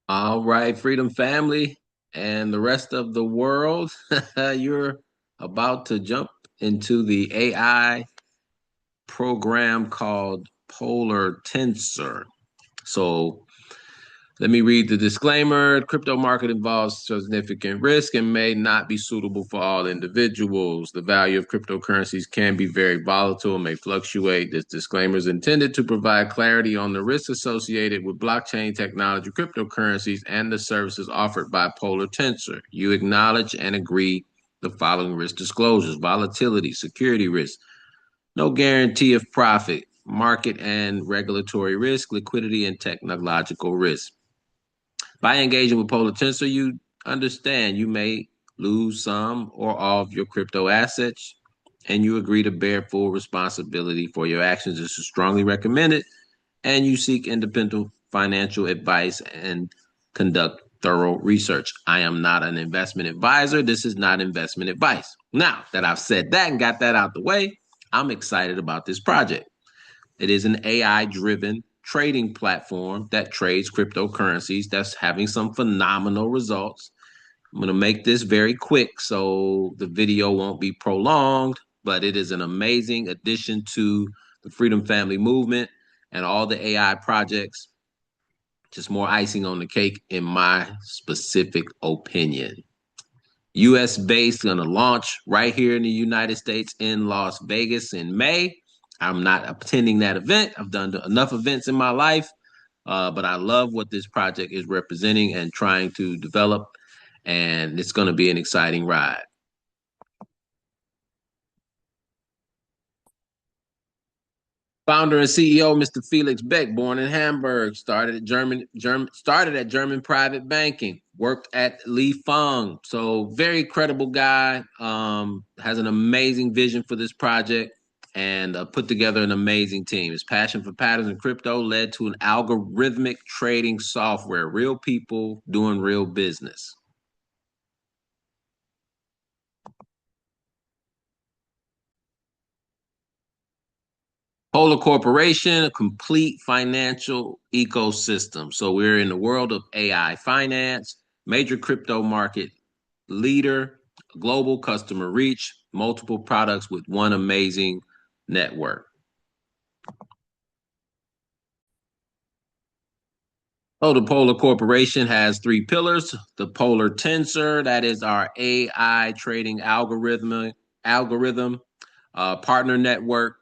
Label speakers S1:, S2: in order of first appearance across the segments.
S1: All right, Freedom Family and the rest of the world, you're about to jump into the AI program called Polar Tensor. So let me read the disclaimer. Crypto market involves significant risk and may not be suitable for all individuals. The value of cryptocurrencies can be very volatile and may fluctuate. This disclaimer is intended to provide clarity on the risks associated with blockchain technology, cryptocurrencies, and the services offered by Polar Tensor. You acknowledge and agree the following risk disclosures: volatility, security risk, no guarantee of profit, market and regulatory risk, liquidity, and technological risk. By engaging with Polar Tensor, you understand you may lose some or all of your crypto assets, and you agree to bear full responsibility for your actions. This is strongly recommended, and you seek independent financial advice and conduct thorough research. I am not an investment advisor. This is not investment advice. Now that I've said that and got that out the way, I'm excited about this project. It is an AI driven trading platform that trades cryptocurrencies that's having some phenomenal results. I'm going to make this very quick so the video won't be prolonged, but it is an amazing addition to the Freedom Family movement and all the AI projects. Just more icing on the cake, in my specific opinion. US based, going to launch right here in the United States in Las Vegas in May. I'm not attending that event. I've done enough events in my life, but I love what this project is representing and trying to develop, and it's going to be an exciting ride. Founder and CEO, Mr. Felix Beck, born in Hamburg, started at German private banking, worked at Li Feng. So very credible guy, has an amazing vision for this project and put together an amazing team. His passion for patterns and crypto led to an algorithmic trading software, real people doing real business. Polar Corporation, a complete financial ecosystem. So we're in the world of AI finance, major crypto market leader, global customer reach, multiple products with one amazing network. Oh, the Polar Corporation has three pillars. The Polar Tensor, that is our AI trading algorithm, partner network.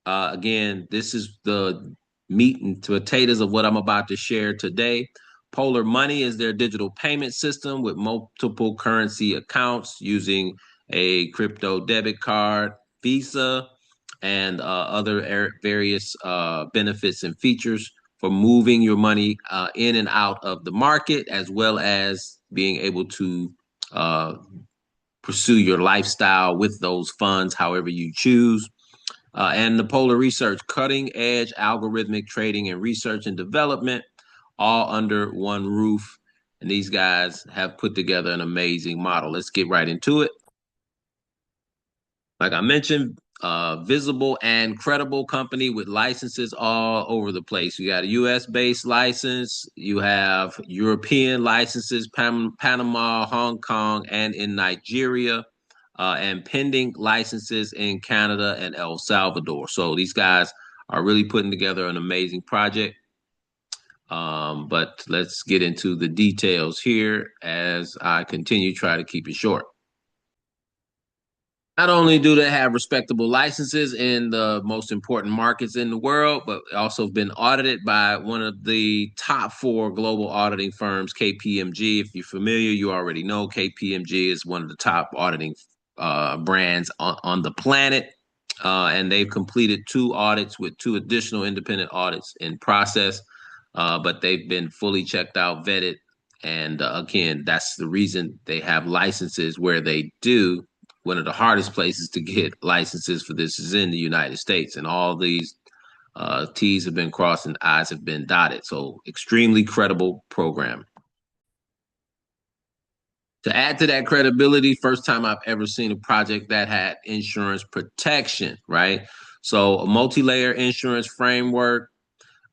S1: Again, this is the meat and potatoes of what I'm about to share today. Polar Money is their digital payment system with multiple currency accounts using a crypto debit card, Visa, and other various benefits and features for moving your money in and out of the market, as well as being able to uh, pursue your lifestyle with those funds however you choose. And the Polar Research, cutting edge algorithmic trading and research and development, all under one roof. And these guys have put together an amazing model. Let's get right into it. Like I mentioned, visible and credible company with licenses all over the place. You got a US based license, you have European licenses, Panama, Hong Kong, and in Nigeria, and pending licenses in Canada and El Salvador. So these guys are really putting together an amazing project. But let's get into the details here as I continue to try to keep it short. Not only do they have respectable licenses in the most important markets in the world, but also been audited by one of the top four global auditing firms, KPMG. If you're familiar, you already know KPMG is one of the top auditing brands on the planet. And they've completed two audits with two additional independent audits in process, but they've been fully checked out, vetted. And again, that's the reason they have licenses where they do. One of the hardest places to get licenses for this is in the United States, and all these T's have been crossed and I's have been dotted. So, extremely credible program. To add to that credibility, first time I've ever seen a project that had insurance protection, right? So, a multi layer insurance framework,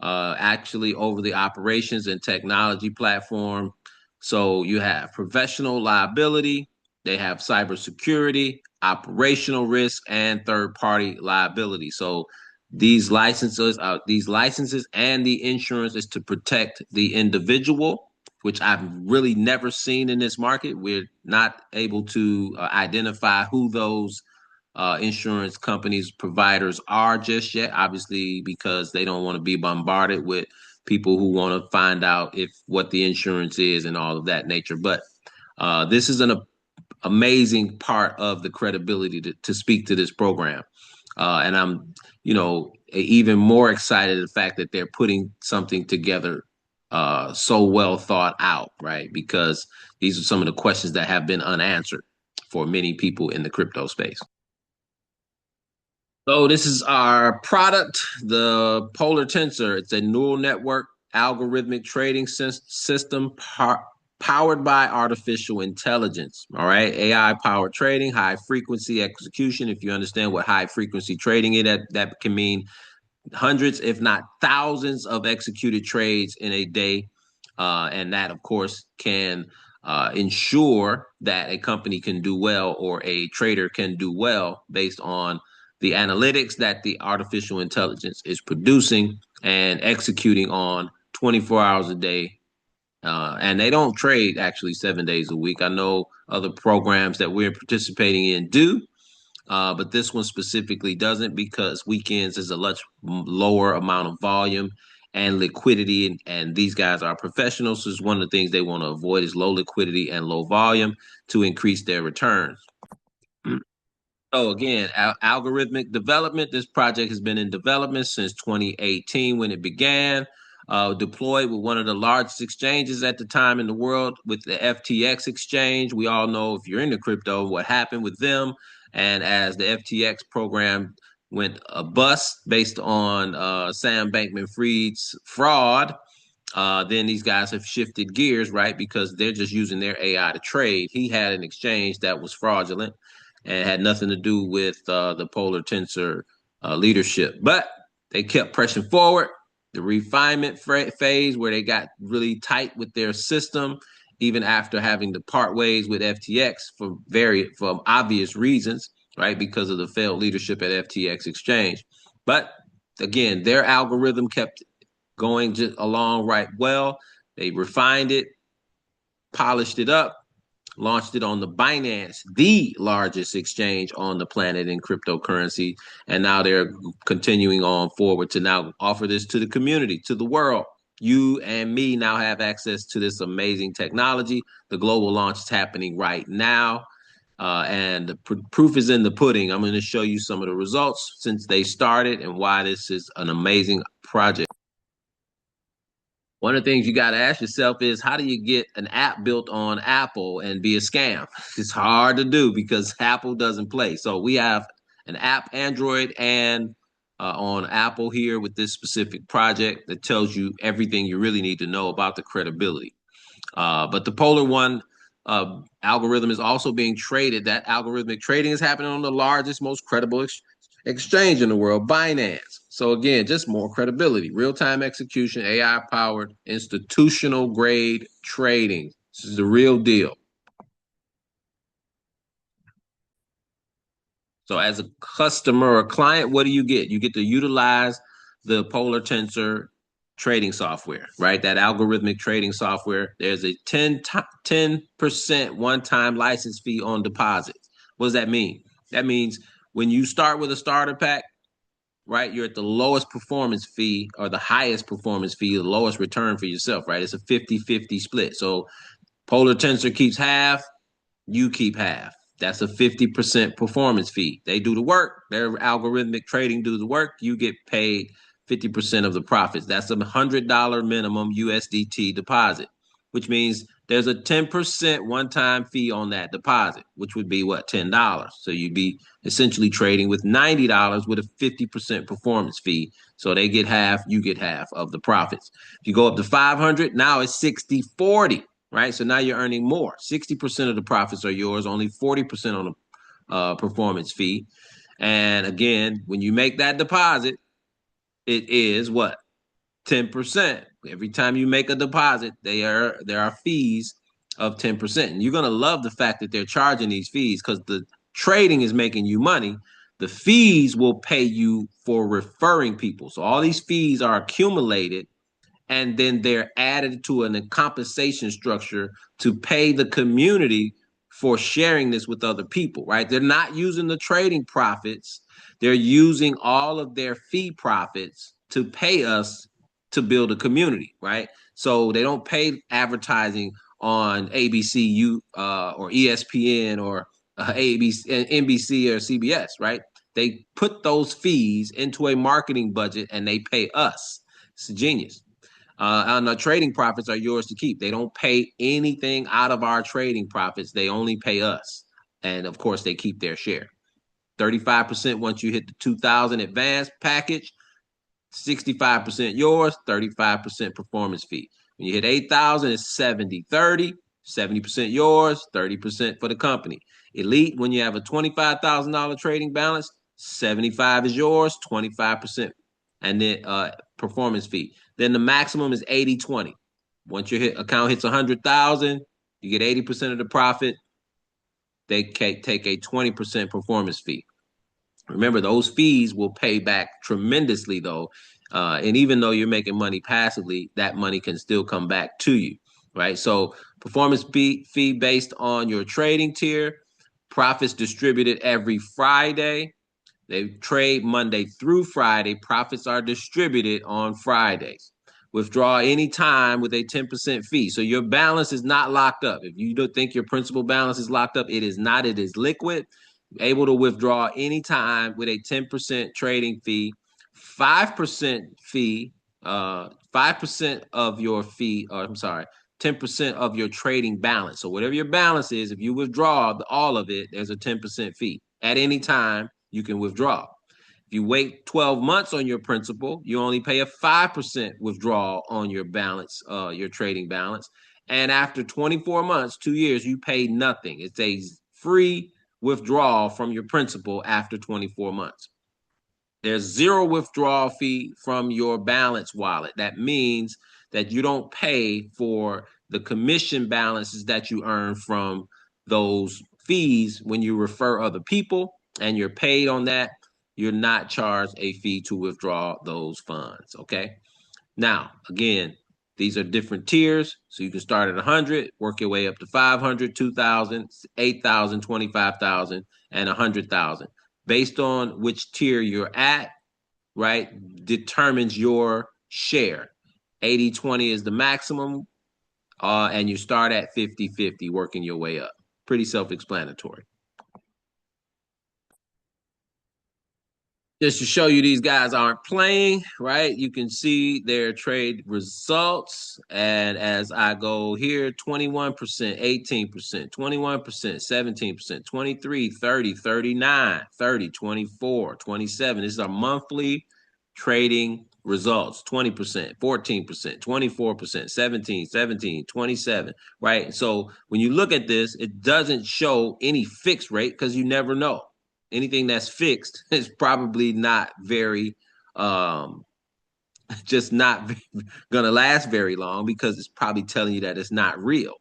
S1: actually over the operations and technology platform. So you have professional liability, they have cybersecurity, operational risk, and third-party liability. So these licenses and the insurance is to protect the individual, which I've really never seen in this market. We're not able to identify who those insurance companies providers are just yet, obviously, because they don't want to be bombarded with people who want to find out if what the insurance is and all of that nature. But this is an amazing part of the credibility to speak to this program. And I'm, even more excited the fact that they're putting something together so well thought out, right? Because these are some of the questions that have been unanswered for many people in the crypto space. So this is our product, the Polar Tensor. It's a neural network algorithmic trading system powered by artificial intelligence. All right, AI powered trading, high frequency execution. If you understand what high frequency trading is, that can mean hundreds, if not thousands, of executed trades in a day. And that, of course, can ensure that a company can do well or a trader can do well based on the analytics that the artificial intelligence is producing and executing on 24 hours a day. And they don't trade actually 7 days a week. I know other programs that we're participating in do, but this one specifically doesn't because weekends is a much lower amount of volume and liquidity, and these guys are professionals. So it's one of the things they want to avoid is low liquidity and low volume to increase their returns. So again, algorithmic development. This project has been in development since 2018 when it began. Deployed with one of the largest exchanges at the time in the world with the FTX exchange. We all know if you're into crypto, what happened with them. And as the FTX program went a bust based on Sam Bankman-Fried's fraud, then these guys have shifted gears, right? Because they're just using their AI to trade. He had an exchange that was fraudulent and had nothing to do with the Polar Tensor leadership. But they kept pressing forward. The refinement phase, where they got really tight with their system, even after having to part ways with FTX for obvious reasons, right? Because of the failed leadership at FTX Exchange. But again, their algorithm kept going just along right well. They refined it, polished it up, launched it on the Binance, the largest exchange on the planet in cryptocurrency. And now they're continuing on forward to now offer this to the community, to the world. You and me now have access to this amazing technology. The global launch is happening right now. And the proof is in the pudding. I'm going to show you some of the results since they started and why this is an amazing project. One of the things you got to ask yourself is how do you get an app built on Apple and be a scam? It's hard to do because Apple doesn't play. So we have an app, Android and on Apple here with this specific project that tells you everything you really need to know about the credibility. But the Polar One algorithm is also being traded. That algorithmic trading is happening on the largest, most credible exchange in the world, Binance. So again, just more credibility, real-time execution, AI-powered, institutional grade trading. This is the real deal. So as a customer or client, what do you get? You get to utilize the Polar Tensor trading software, right? That algorithmic trading software. There's a 10% one-time license fee on deposits. What does that mean? That means when you start with a starter pack, right, you're at the lowest performance fee or the highest performance fee, the lowest return for yourself, right? It's a 50-50 split. So Polar Tensor keeps half, you keep half. That's a 50% performance fee. They do the work. Their algorithmic trading do the work. You get paid 50% of the profits. That's a $100 minimum USDT deposit, which means there's a 10% one-time fee on that deposit, which would be what, $10. So you'd be essentially trading with $90 with a 50% performance fee. So they get half, you get half of the profits. If you go up to 500, now it's 60-40. Right. So now you're earning more. 60% of the profits are yours, only 40% on the performance fee. And again, when you make that deposit, it is what? 10%. Every time you make a deposit, there are fees of 10%. And you're gonna love the fact that they're charging these fees because the trading is making you money. The fees will pay you for referring people. So all these fees are accumulated and then they're added to a compensation structure to pay the community for sharing this with other people, right? They're not using the trading profits, they're using all of their fee profits to pay us to build a community, right? So they don't pay advertising on ABC or ESPN or ABC, NBC or CBS, right? They put those fees into a marketing budget and they pay us. It's genius. And the trading profits are yours to keep. They don't pay anything out of our trading profits. They only pay us. And of course, they keep their share. 35% once you hit the 2000 advanced package, 65% yours, 35% performance fee. When you hit 8,000, it's 70/30, 70% yours, 30% for the company. Elite, when you have a $25,000 trading balance, 75 is yours, 25%. And then performance fee. Then the maximum is 80/20. Once your account hits 100,000, you get 80% of the profit. They take a 20% performance fee. Remember, those fees will pay back tremendously, though. And even though you're making money passively, that money can still come back to you, right? So, performance fee based on your trading tier, profits distributed every Friday. They trade Monday through Friday. Profits are distributed on Fridays. Withdraw any time with a 10% fee. So your balance is not locked up. If you don't think your principal balance is locked up, it is not. It is liquid. Able to withdraw any time with a 10% trading fee, 5% fee, 5% of your fee, or I'm sorry, 10% of your trading balance. So whatever your balance is, if you withdraw all of it, there's a 10% fee. At any time, you can withdraw. If you wait 12 months on your principal, you only pay a 5% withdrawal on your balance, your trading balance. And after 24 months, 2 years, you pay nothing. It's a free withdrawal from your principal after 24 months. There's zero withdrawal fee from your balance wallet. That means that you don't pay for the commission balances that you earn from those fees when you refer other people and you're paid on that. You're not charged a fee to withdraw those funds. Okay. Now, again, these are different tiers. So you can start at 100, work your way up to 500, 2,000, 8,000, 25,000, and 100,000. Based on which tier you're at, right, determines your share. 80/20 is the maximum, and you start at 50/50, working your way up. Pretty self-explanatory. Just to show you these guys aren't playing, right? You can see their trade results. And as I go here, 21%, 18%, 21%, 17%, 23, 30, 39, 30, 24, 27. This is our monthly trading results. 20%, 14%, 24%, 17, 17, 27, right? So when you look at this, it doesn't show any fixed rate because you never know. Anything that's fixed is probably not very just not gonna last very long because it's probably telling you that it's not real.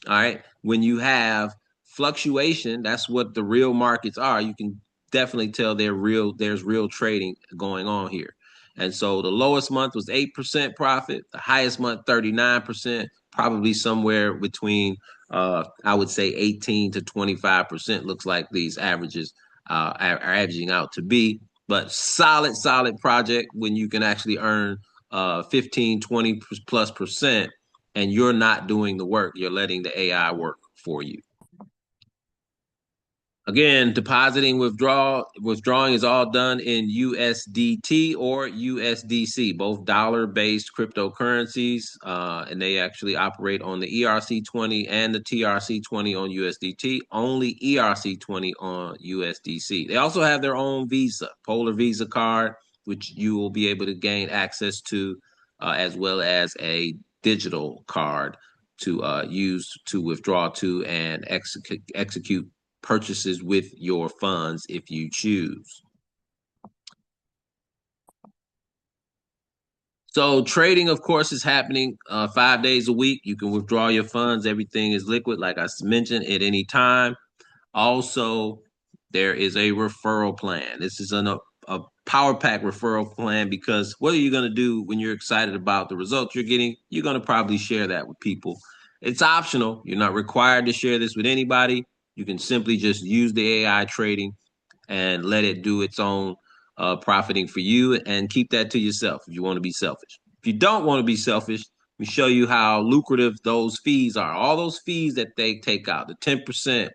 S1: All right. When you have fluctuation, that's what the real markets are. You can definitely tell there's real trading going on here. And so the lowest month was 8% profit, the highest month 39%, probably somewhere between I would say 18 to 25% looks like these averages are averaging out to be. But solid project when you can actually earn 15, 20 plus percent and you're not doing the work. You're letting the AI work for you. Again, withdrawing is all done in USDT or USDC, both dollar-based cryptocurrencies, and they actually operate on the ERC20 and the TRC20 on USDT, only ERC20 on USDC. They also have their own Visa, Polar Visa card, which you will be able to gain access to, as well as a digital card to use to withdraw to and execute purchases with your funds if you choose. So trading, of course, is happening 5 days a week. You can withdraw your funds. Everything is liquid, like I mentioned, at any time. Also, there is a referral plan. This is a power pack referral plan because what are you going to do when you're excited about the results you're getting? You're going to probably share that with people. It's optional. You're not required to share this with anybody. You can simply just use the AI trading and let it do its own profiting for you and keep that to yourself if you want to be selfish. If you don't want to be selfish, let me show you how lucrative those fees are. All those fees that they take out, the 10%,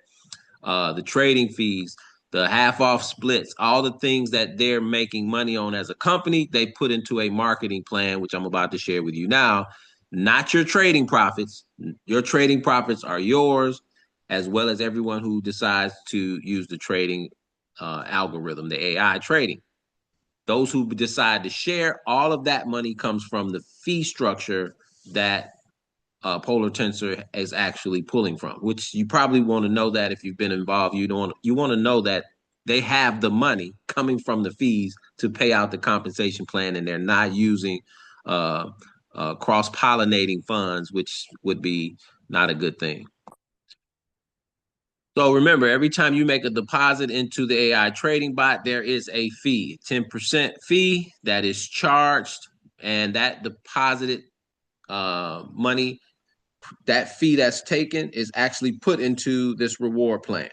S1: the trading fees, the half off splits, all the things that they're making money on as a company, they put into a marketing plan, which I'm about to share with you now. Not your trading profits. Your trading profits are yours, as well as everyone who decides to use the trading algorithm, the AI trading. Those who decide to share, all of that money comes from the fee structure that Polar Tensor is actually pulling from, which you probably want to know that if you've been involved. You want to know that they have the money coming from the fees to pay out the compensation plan, and they're not using uh, cross pollinating funds, which would be not a good thing. So remember, every time you make a deposit into the AI trading bot, there is a fee, 10% fee that is charged, and that deposited money, that fee that's taken is actually put into this reward plan.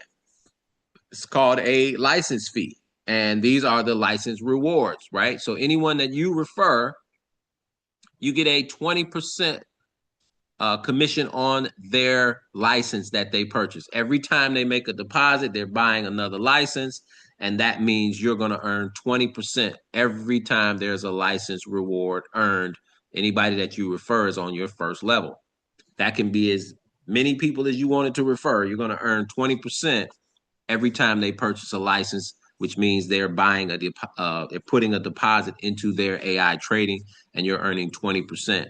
S1: It's called a license fee. And these are the license rewards, right? So anyone that you refer, you get a 20% commission on their license that they purchase. Every time they make a deposit, they're buying another license. And that means you're going to earn 20% every time there's a license reward earned. Anybody that you refer is on your first level. That can be as many people as you wanted to refer. You're going to earn 20% every time they purchase a license, which means they're buying they're putting a deposit into their AI trading, and you're earning 20%.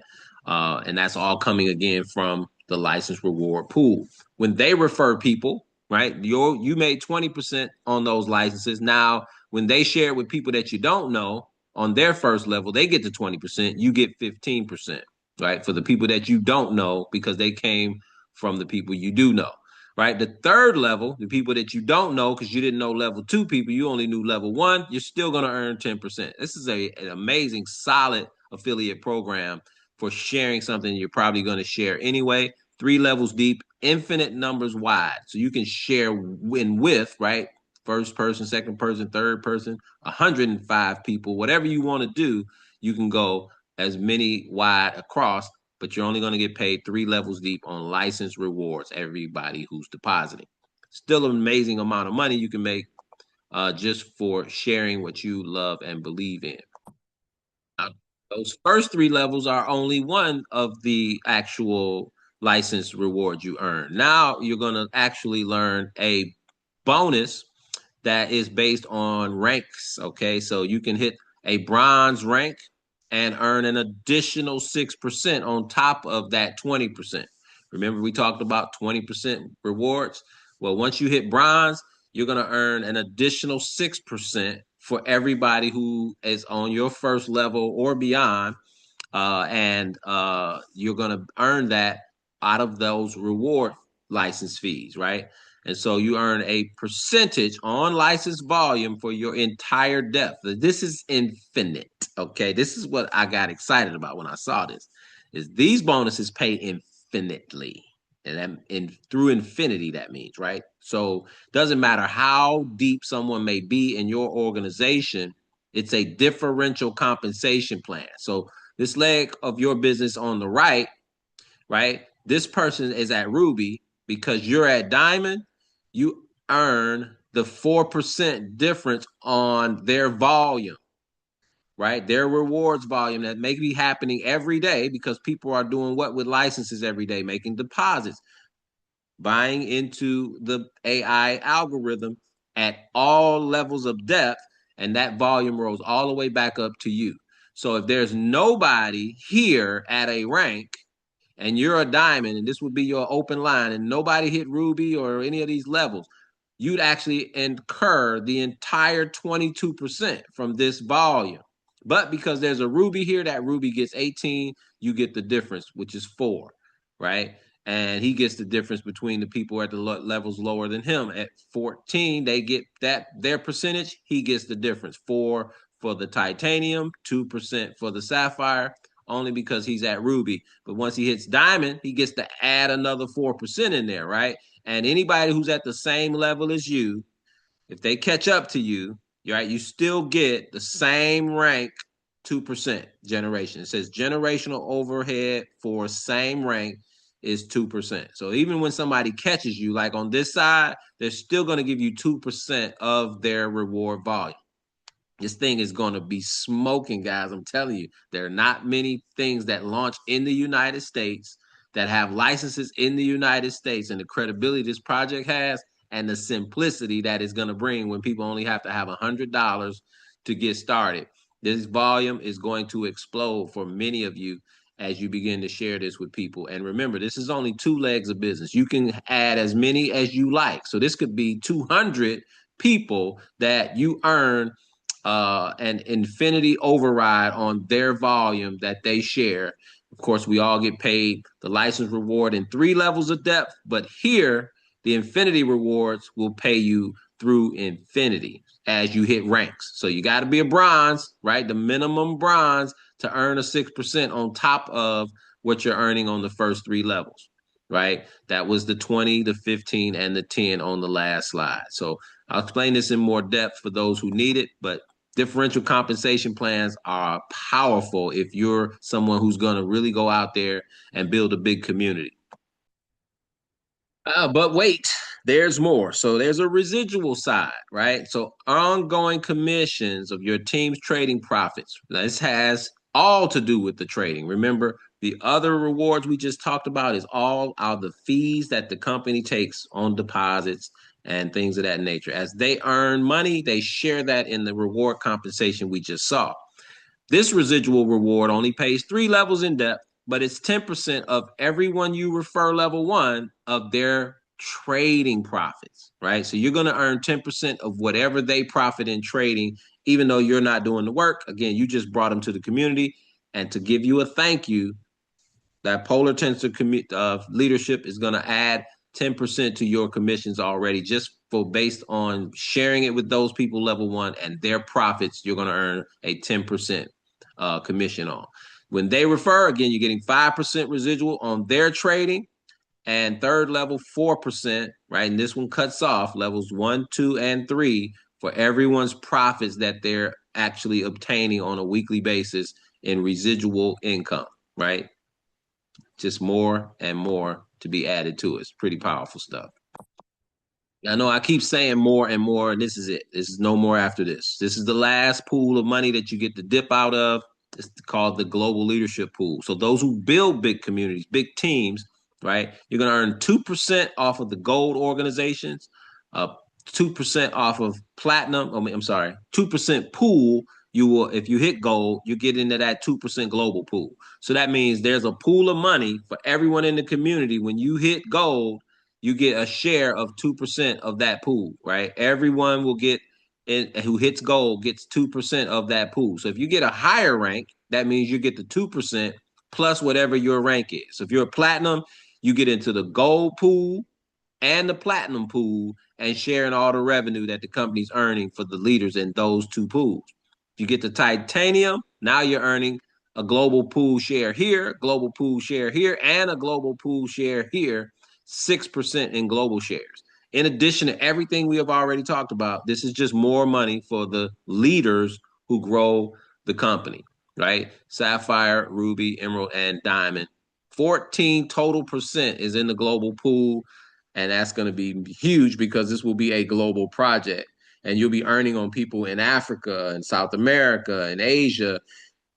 S1: And that's all coming again from the license reward pool. When they refer people, right, you made 20% on those licenses. Now, when they share it with people that you don't know on their first level, they get to 20%. You get 15%, right, for the people that you don't know because they came from the people you do know, right? The third level, the people that you don't know because you didn't know level two people, you only knew level one, you're still going to earn 10%. This is an amazing, solid affiliate program for sharing something you're probably going to share anyway. 3 levels deep, infinite numbers wide. So you can share with, right? First person, second person, third person, 105 people, whatever you want to do, you can go as many wide across, but you're only going to get paid 3 levels deep on license rewards, everybody who's depositing. Still an amazing amount of money you can make just for sharing what you love and believe in. Now, those first 3 levels are only one of the actual license rewards you earn. Now you're going to actually learn a bonus that is based on ranks. Okay, so you can hit a bronze rank and earn an additional 6% on top of that 20%. Remember, we talked about 20% rewards? Well, once you hit bronze, you're going to earn an additional 6% for everybody who is on your first level or beyond. And you're going to earn that out of those reward license fees, right? And so you earn a percentage on license volume for your entire depth. This is infinite. Okay. This is what I got excited about when I saw this. Is these bonuses pay infinitely. And through infinity, that means, right? So it doesn't matter how deep someone may be in your organization, it's a differential compensation plan. So this leg of your business on the right? This person is at Ruby because you're at Diamond, you earn the 4% difference on their volume, right? Their rewards volume that may be happening every day because people are doing what with licenses every day, making deposits, buying into the AI algorithm at all levels of depth, and that volume rolls all the way back up to you. So if there's nobody here at a rank and you're a diamond, and this would be your open line, and nobody hit Ruby or any of these levels, you'd actually incur the entire 22% from this volume. But because there's a ruby here, that ruby gets 18, you get the difference, which is 4, right? And he gets the difference between the people at the levels lower than him. At 14, they get that their percentage, he gets the difference. 4 for the titanium, 2% for the sapphire, only because he's at ruby. But once he hits diamond, he gets to add another 4% in there, right? And anybody who's at the same level as you, if they catch up to you, right, you still get the same rank 2% generation. It says generational overhead for same rank is 2%. So even when somebody catches you, like on this side, they're still going to give you 2% of their reward volume. This thing is going to be smoking, guys. I'm telling you, there are not many things that launch in the United States that have licenses in the United States, and the credibility this project has and the simplicity that it's going to bring when people only have to have $100 to get started. This volume is going to explode for many of you as you begin to share this with people. And remember, this is only 2 legs of business. You can add as many as you like. So this could be 200 people that you earn an infinity override on their volume that they share. Of course, we all get paid the license reward in 3 levels of depth, but here the infinity rewards will pay you through infinity as you hit ranks. So you got to be a bronze, right? The minimum bronze to earn a 6% on top of what you're earning on the first 3 levels, right? That was the 20, the 15, and the 10 on the last slide. So I'll explain this in more depth for those who need it, but differential compensation plans are powerful if you're someone who's going to really go out there and build a big community. But wait, there's more. So there's a residual side, right? So ongoing commissions of your team's trading profits. This has all to do with the trading. Remember, the other rewards we just talked about is all are the fees that the company takes on deposits and things of that nature. As they earn money, they share that in the reward compensation we just saw. This residual reward only pays 3 levels in depth, but it's 10% of everyone you refer level 1 of their trading profits, right? So you're going to earn 10% of whatever they profit in trading, even though you're not doing the work. Again, you just brought them to the community. And to give you a thank you, that Polar Tensor leadership is going to add 10% to your commissions already, just for based on sharing it with those people level 1 and their profits. You're going to earn a 10% commission on. When they refer, again, you're getting 5% residual on their trading, and third level 4%, right? And this one cuts off levels 1, 2, and 3 for everyone's profits that they're actually obtaining on a weekly basis in residual income, right? Just more and more to be added to it. It's pretty powerful stuff. I know I keep saying more and more, and this is it. This is no more after this. This is the last pool of money that you get to dip out of. It's called the global leadership pool. So those who build big communities, big teams, right? You're going to earn 2% off of the gold organizations, 2% off of platinum. I'm sorry, 2% pool. You will, if you hit gold, you get into that 2% global pool. So that means there's a pool of money for everyone in the community. When you hit gold, you get a share of 2% of that pool, right? Everyone will get who hits gold gets 2% of that pool. So if you get a higher rank, that means you get the 2% plus whatever your rank is. So if you're a platinum, you get into the gold pool and the platinum pool and sharing all the revenue that the company's earning for the leaders in those 2 pools. If you get the titanium, now you're earning a global pool share here, global pool share here, and a global pool share here, 6% in global shares. In addition to everything we have already talked about, this is just more money for the leaders who grow the company, right? Sapphire, ruby, emerald, and diamond. 14 total percent is in the global pool, and that's going to be huge because this will be a global project, and you'll be earning on people in Africa and South America and Asia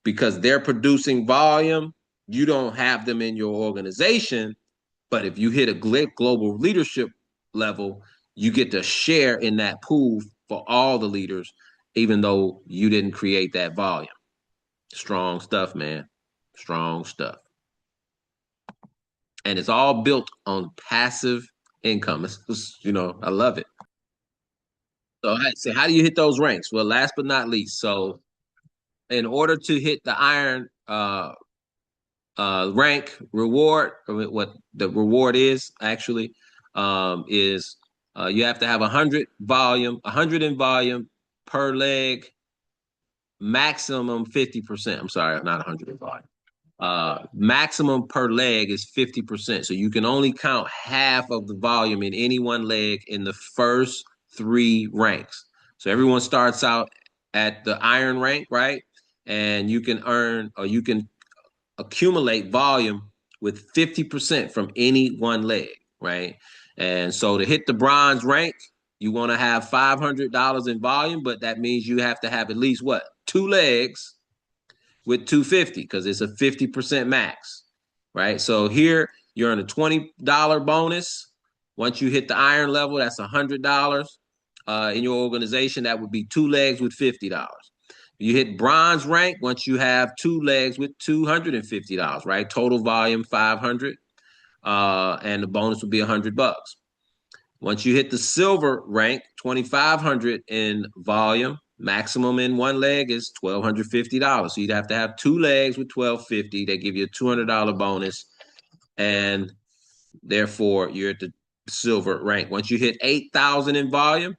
S1: because they're producing volume. You don't have them in your organization, but if you hit a global leadership level, you get to share in that pool for all the leaders, even though you didn't create that volume. Strong stuff, man. Strong stuff. And it's all built on passive income. I love it. So, how do you hit those ranks? Well, last but not least, so in order to hit the iron rank reward, or what the reward is actually, is you have to have 100 in volume per leg, maximum 50%. I'm sorry, not 100 in volume. Maximum per leg is 50%. So you can only count half of the volume in any one leg in the first three ranks. So everyone starts out at the iron rank, right? And you can earn, or you can accumulate volume with 50% from any one leg, right? And so to hit the bronze rank, you want to have $500 in volume, but that means you have to have at least what? Two legs with 250 because it's a 50% max, right? So here you're on a $20 bonus. Once you hit the iron level, that's $100 in your organization. That would be two legs with $50. You hit bronze rank once you have two legs with $250, right? Total volume 500, and the bonus would be $100. Once you hit the silver rank, 2,500 in volume, maximum in one leg is $1,250. So you'd have to have two legs with $1,250. They give you a $200 bonus, and therefore you're at the silver rank. Once you hit 8,000 in volume,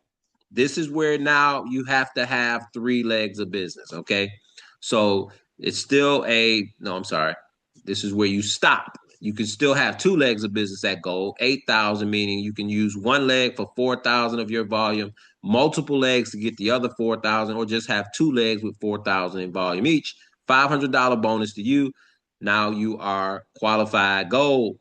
S1: this is where now you have to have three legs of business. Okay. So it's still no, I'm sorry. This is where you stop. You can still have two legs of business at goal, 8,000, meaning you can use one leg for 4,000 of your volume, multiple legs to get the other 4,000, or just have two legs with 4,000 in volume each. $500 bonus to you. Now you are qualified gold.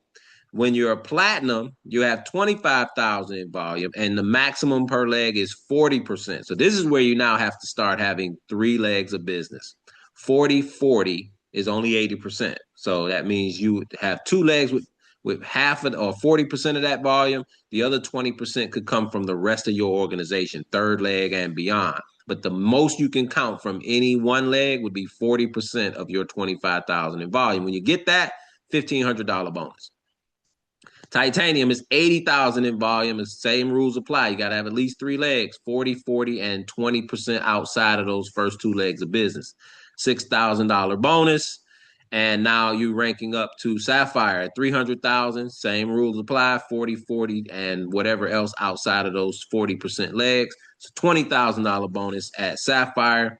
S1: When you're a platinum, you have 25,000 in volume, and the maximum per leg is 40%. So this is where you now have to start having three legs of business. 40/40 is only 80%. So that means you have two legs with half of or 40% of that volume. The other 20% could come from the rest of your organization, third leg and beyond. But the most you can count from any one leg would be 40% of your 25,000 in volume. When you get that, $1,500 bonus. Titanium is 80,000 in volume. The same rules apply. You got to have at least three legs, 40/40, and 20% outside of those first two legs of business. $6,000 bonus. And now you're ranking up to Sapphire at 300,000. Same rules apply, 40/40, and whatever else outside of those 40% legs. So $20,000 bonus at Sapphire.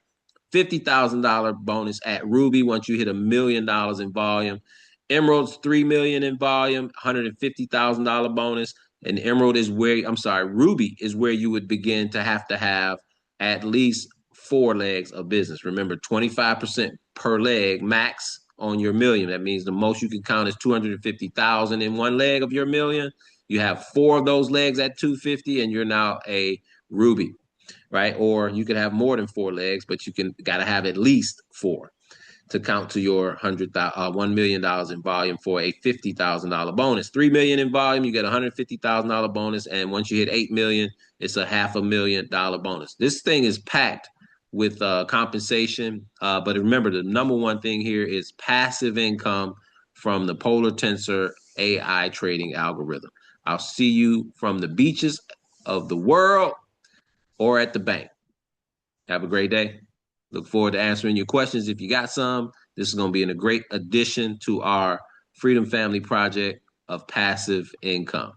S1: $50,000 bonus at Ruby once you hit $1 million in volume. Emerald's 3 million in volume, $150,000 bonus. And Emerald is where, I'm sorry, Ruby is where you would begin to have at least four legs of business. Remember, 25% per leg max on your million. That means the most you can count is 250,000 in one leg of your million. You have four of those legs at 250, and you're now a Ruby, right? Or you could have more than four legs, but you got to have at least four to count to your $1 million in volume for a $50,000 bonus. 3 million in volume, you get a $150,000 bonus, and once you hit 8 million, it's a $500,000 bonus. This thing is packed with compensation, but remember, the number one thing here is passive income from the Polar Tensor AI trading algorithm. I'll see you from the beaches of the world or at the bank. Have a great day. Look forward to answering your questions if you got some. This is going to be a great addition to our Freedom Family project of passive income.